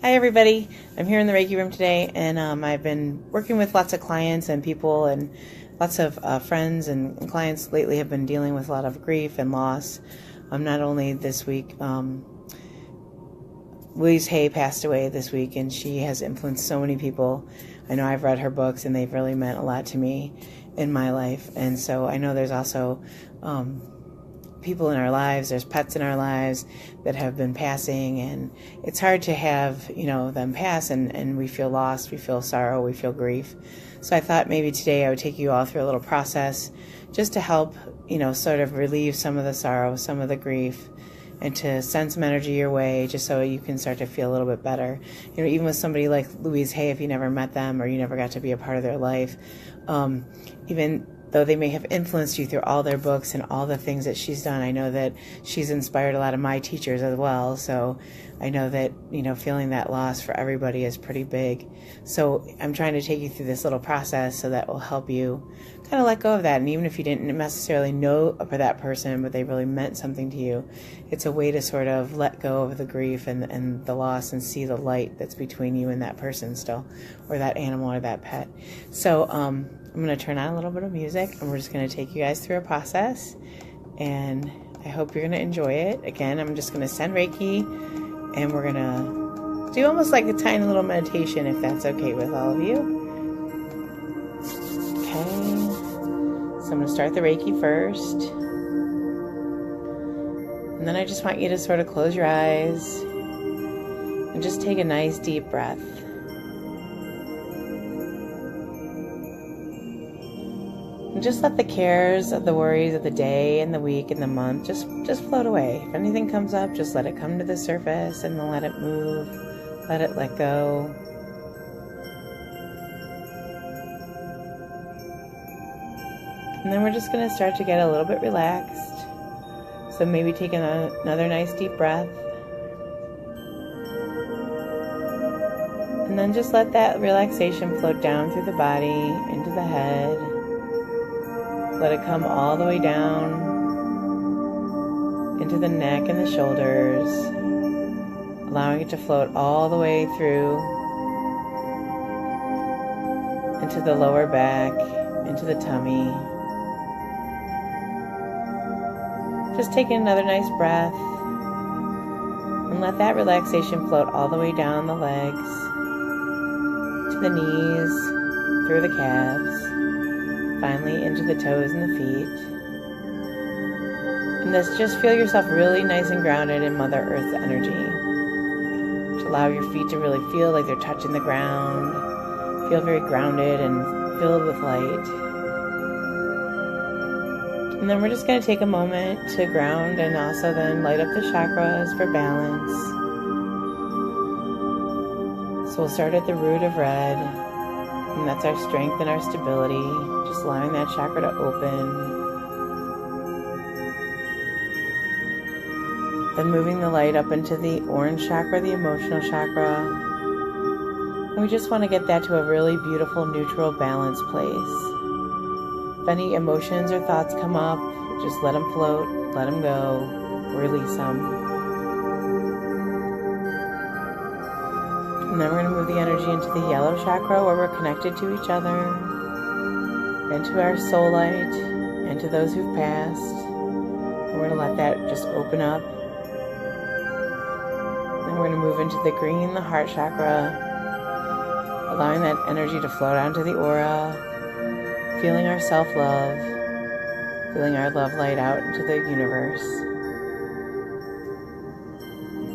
Hi everybody, I'm here in the Reiki room today, and I've been working with lots of clients and people, and lots of friends and clients lately have been dealing with a lot of grief and loss. Not only this week, Louise Hay passed away this week, and she has influenced so many people. I know I've read her books, and they've really meant a lot to me in my life. And so I know there's also people in our lives, there's pets in our lives that have been passing, and it's hard to have, them pass, and we feel lost, we feel sorrow, we feel grief. So I thought maybe today I would take you all through a little process just to help, sort of relieve some of the sorrow, some of the grief, and to send some energy your way just so you can start to feel a little bit better. Even with somebody like Louise Hay, if you never met them or you never got to be a part of their life, even though they may have influenced you through all their books and all the things that she's done, I know that she's inspired a lot of my teachers as well. So I know that, feeling that loss for everybody is pretty big. So I'm trying to take you through this little process so that will help you kind of let go of that. And even if you didn't necessarily know for that person, but they really meant something to you, it's a way to sort of let go of the grief and the loss and see the light that's between you and that person still, or that animal or that pet. So, I'm going to turn on a little bit of music, and we're just going to take you guys through a process, and I hope you're going to enjoy it. Again, I'm just going to send Reiki, and we're going to do almost like a tiny little meditation, if that's okay with all of you. Okay, so I'm going to start the Reiki first, and then I just want you to sort of close your eyes and just take a nice deep breath. And just let the cares of the worries of the day and the week and the month just float away. If anything comes up, just let it come to the surface and then let it move. Let it let go. And then we're just going to start to get a little bit relaxed. So maybe take another nice deep breath. And then just let that relaxation float down through the body, into the head. Let it come all the way down into the neck and the shoulders, allowing it to float all the way through into the lower back, into the tummy. Just taking another nice breath, and let that relaxation float all the way down the legs, to the knees, through the calves, finally into the toes and the feet. And just feel yourself really nice and grounded in Mother Earth's energy. To allow your feet to really feel like they're touching the ground. Feel very grounded and filled with light. And then we're just going to take a moment to ground and also then light up the chakras for balance. So we'll start at the root of red, and that's our strength and our stability. Just allowing that chakra to open. Then moving the light up into the orange chakra, the emotional chakra. And we just want to get that to a really beautiful, neutral, balanced place. If any emotions or thoughts come up, just let them float, let them go, release them. And then we're going to move the energy into the yellow chakra, where we're connected to each other, and to our soul light, and to those who've passed. And we're going to let that just open up. Then we're going to move into the green, the heart chakra, allowing that energy to flow down to the aura, feeling our self-love, feeling our love light out into the universe.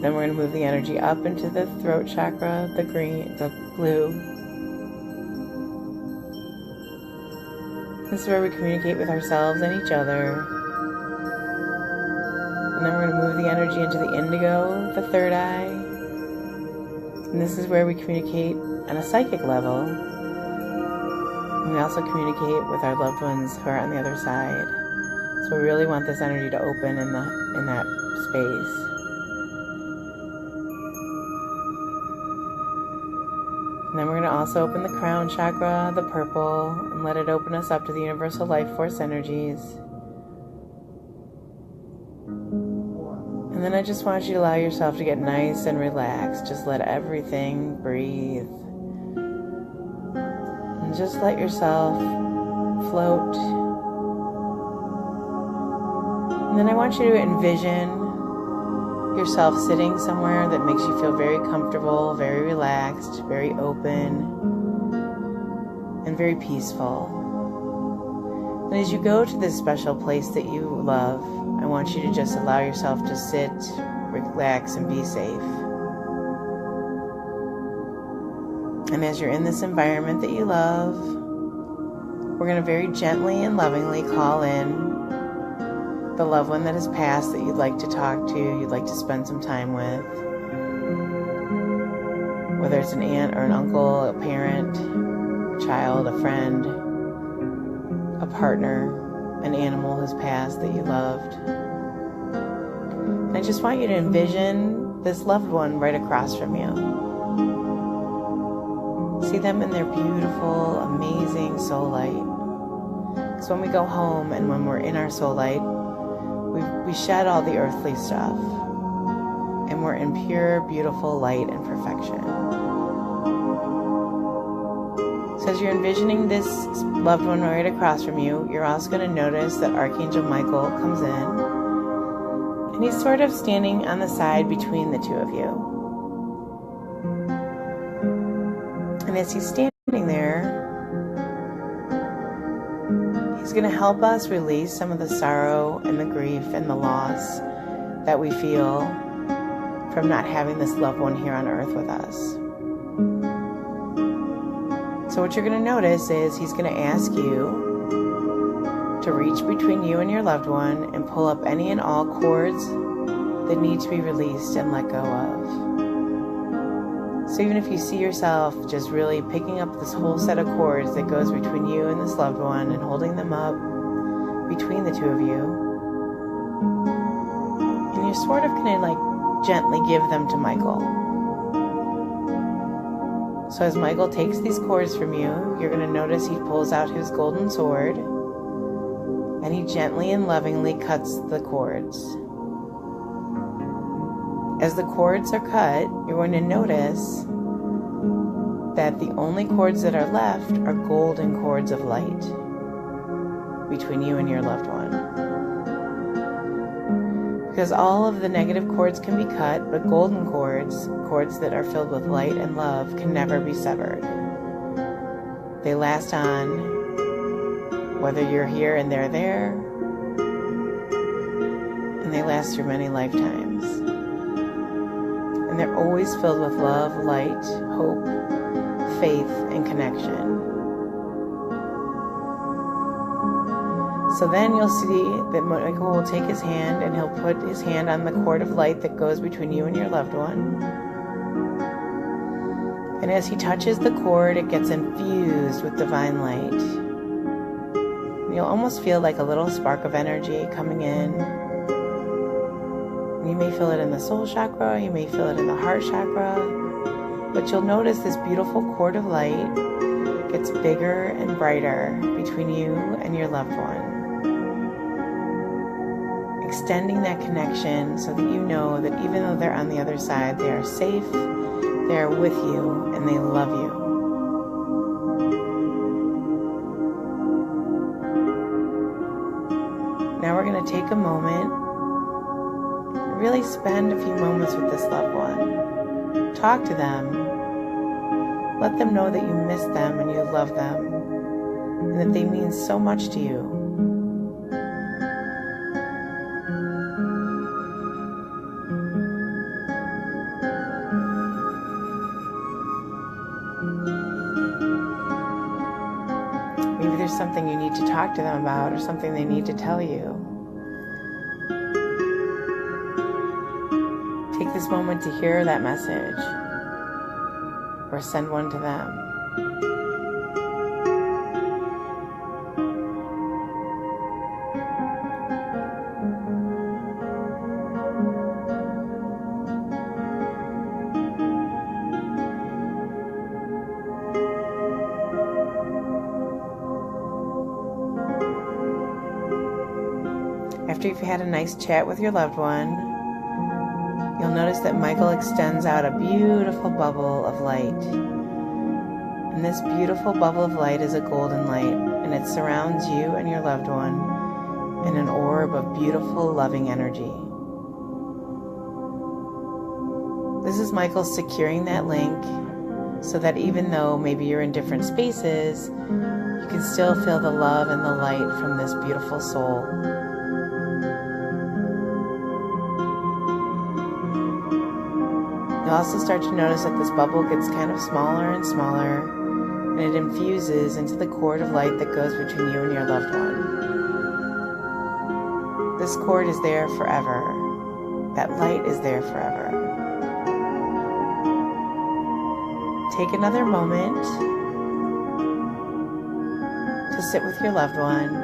Then we're going to move the energy up into the throat chakra, the green, the blue. This is where we communicate with ourselves and each other. And then we're going to move the energy into the indigo, the third eye. And this is where we communicate on a psychic level. And we also communicate with our loved ones who are on the other side. So we really want this energy to open in that space. And then we're going to also open the crown chakra, the purple, and let it open us up to the universal life force energies. And then I just want you to allow yourself to get nice and relaxed. Just let everything breathe. And just let yourself float. And then I want you to envision yourself sitting somewhere that makes you feel very comfortable, very relaxed, very open, and very peaceful. And as you go to this special place that you love, I want you to just allow yourself to sit, relax, and be safe. And as you're in this environment that you love, we're going to very gently and lovingly call in the loved one that has passed that you'd like to talk to, you'd like to spend some time with. Whether it's an aunt or an uncle, a parent, a child, a friend, a partner, an animal who's passed that you loved. And I just want you to envision this loved one right across from you. See them in their beautiful, amazing soul light. Because when we go home and when we're in our soul light, we shed all the earthly stuff. And we're in pure, beautiful light and perfection. So as you're envisioning this loved one right across from you, you're also going to notice that Archangel Michael comes in. And he's sort of standing on the side between the two of you. And as he's standing there, he's going to help us release some of the sorrow and the grief and the loss that we feel from not having this loved one here on earth with us. So what you're going to notice is he's going to ask you to reach between you and your loved one and pull up any and all cords that need to be released and let go of. So even if you see yourself just really picking up this whole set of cords that goes between you and this loved one and holding them up between the two of you, and you're sort of going to like gently give them to Michael. So as Michael takes these cords from you, you're going to notice he pulls out his golden sword and he gently and lovingly cuts the cords. As the cords are cut, you're going to notice that the only cords that are left are golden cords of light between you and your loved one. Because all of the negative cords can be cut, but golden cords, cords that are filled with light and love, can never be severed. They last on, whether you're here and they're there, and they last through many lifetimes. And they're always filled with love, light, hope, faith, and connection. So then you'll see that Michael will take his hand and he'll put his hand on the cord of light that goes between you and your loved one. And as he touches the cord, it gets infused with divine light. And you'll almost feel like a little spark of energy coming in. And you may feel it in the soul chakra, you may feel it in the heart chakra, but you'll notice this beautiful cord of light gets bigger and brighter between you and your loved one. Extending that connection so that you know that even though they're on the other side, they are safe, they are with you, and they love you. Now we're going to take a moment and really spend a few moments with this loved one. Talk to them. Let them know that you miss them and you love them, and that they mean so much to you. Maybe there's something you need to talk to them about or something they need to tell you. Take this moment to hear that message or send one to them. After you've had a nice chat with your loved one, you'll notice that Michael extends out a beautiful bubble of light. And this beautiful bubble of light is a golden light, and it surrounds you and your loved one in an orb of beautiful, loving energy. This is Michael securing that link so that even though maybe you're in different spaces, you can still feel the love and the light from this beautiful soul. You'll also start to notice that this bubble gets kind of smaller and smaller, and it infuses into the cord of light that goes between you and your loved one. This cord is there forever. That light is there forever. Take another moment to sit with your loved one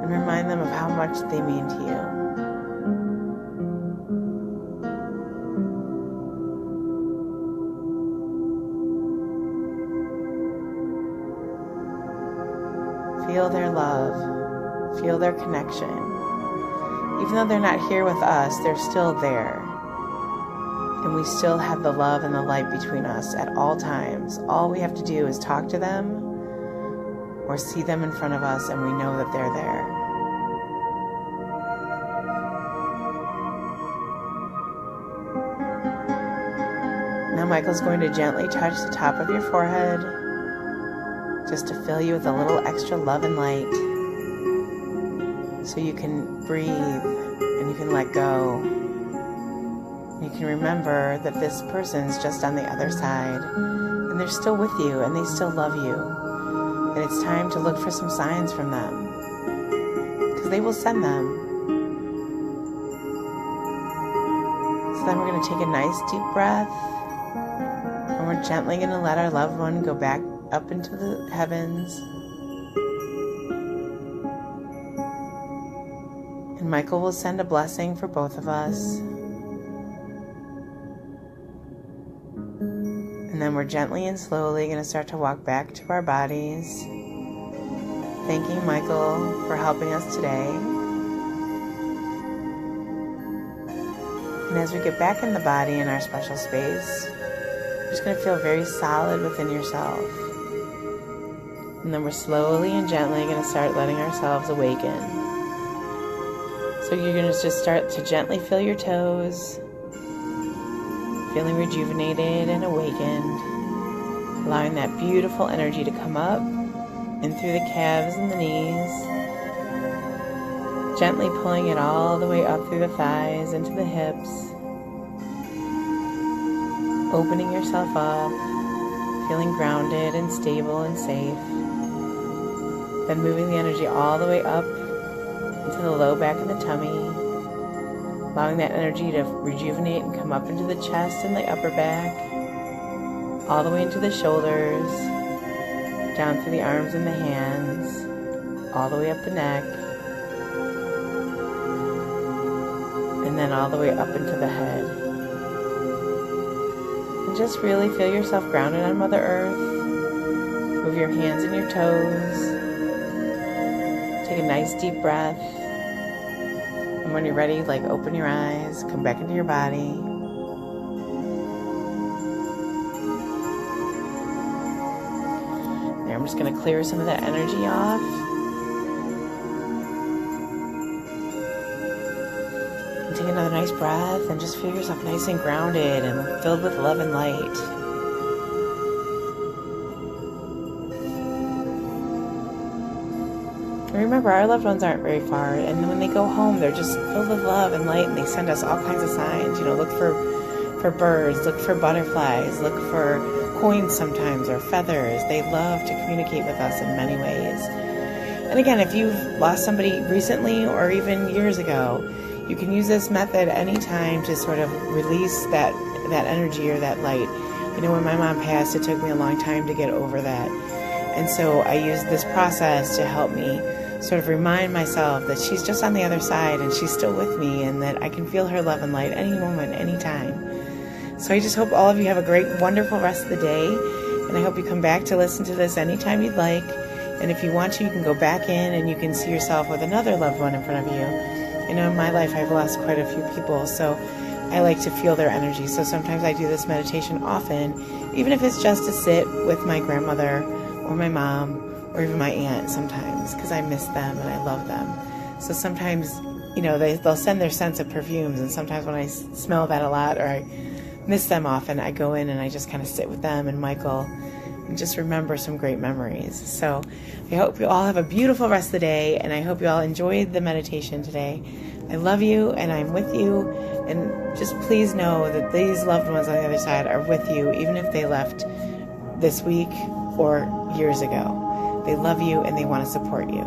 and remind them of how much they mean to you. Feel their love, feel their connection. Even though they're not here with us, they're still there. And we still have the love and the light between us at all times. All we have to do is talk to them or see them in front of us, and we know that they're there. Now Michael's going to gently touch the top of your forehead, just to fill you with a little extra love and light, so you can breathe and you can let go. You can remember that this person's just on the other side, and they're still with you, and they still love you. And it's time to look for some signs from them, because they will send them. So then we're going to take a nice deep breath, and we're gently going to let our loved one go back up into the heavens. And Michael will send a blessing for both of us. And then we're gently and slowly going to start to walk back to our bodies, thanking Michael for helping us today. And as we get back in the body in our special space, you're just going to feel very solid within yourself. And then we're slowly and gently going to start letting ourselves awaken. So you're going to just start to gently feel your toes, feeling rejuvenated and awakened, allowing that beautiful energy to come up and through the calves and the knees, gently pulling it all the way up through the thighs into the hips, opening yourself up, feeling grounded and stable and safe, then moving the energy all the way up into the low back of the tummy, allowing that energy to rejuvenate and come up into the chest and the upper back, all the way into the shoulders, down through the arms and the hands, all the way up the neck, and then all the way up into the head. And just really feel yourself grounded on Mother Earth. Move your hands and your toes. Take a nice deep breath. And when you're ready, open your eyes, come back into your body. There, I'm just going to clear some of that energy off. And take another nice breath and just feel yourself nice and grounded and filled with love and light. Remember, our loved ones aren't very far, and when they go home, they're just filled with love and light, and they send us all kinds of signs. Look for birds, look for butterflies, look for coins sometimes, or feathers. They love to communicate with us in many ways. And again, if you've lost somebody recently or even years ago, you can use this method anytime to sort of release that energy or that light. When my mom passed, it took me a long time to get over that. And so I used this process to help me sort of remind myself that she's just on the other side and she's still with me, and that I can feel her love and light any moment, any time. So I just hope all of you have a great, wonderful rest of the day, and I hope you come back to listen to this anytime you'd like. And if you want to, you can go back in and you can see yourself with another loved one in front of you, I know in my life I've lost quite a few people, so I like to feel their energy. So sometimes I do this meditation often, even if it's just to sit with my grandmother or my mom or even my aunt sometimes, because I miss them and I love them. So sometimes, they'll send their scents of perfumes, and sometimes when I smell that a lot or I miss them often, I go in and I just kind of sit with them and Michael and just remember some great memories. So I hope you all have a beautiful rest of the day, and I hope you all enjoyed the meditation today. I love you, and I'm with you, and just please know that these loved ones on the other side are with you, even if they left this week or years ago. They love you and they want to support you.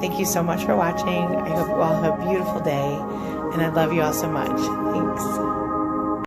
Thank you so much for watching. I hope you all have a beautiful day, and I love you all so much. Thanks.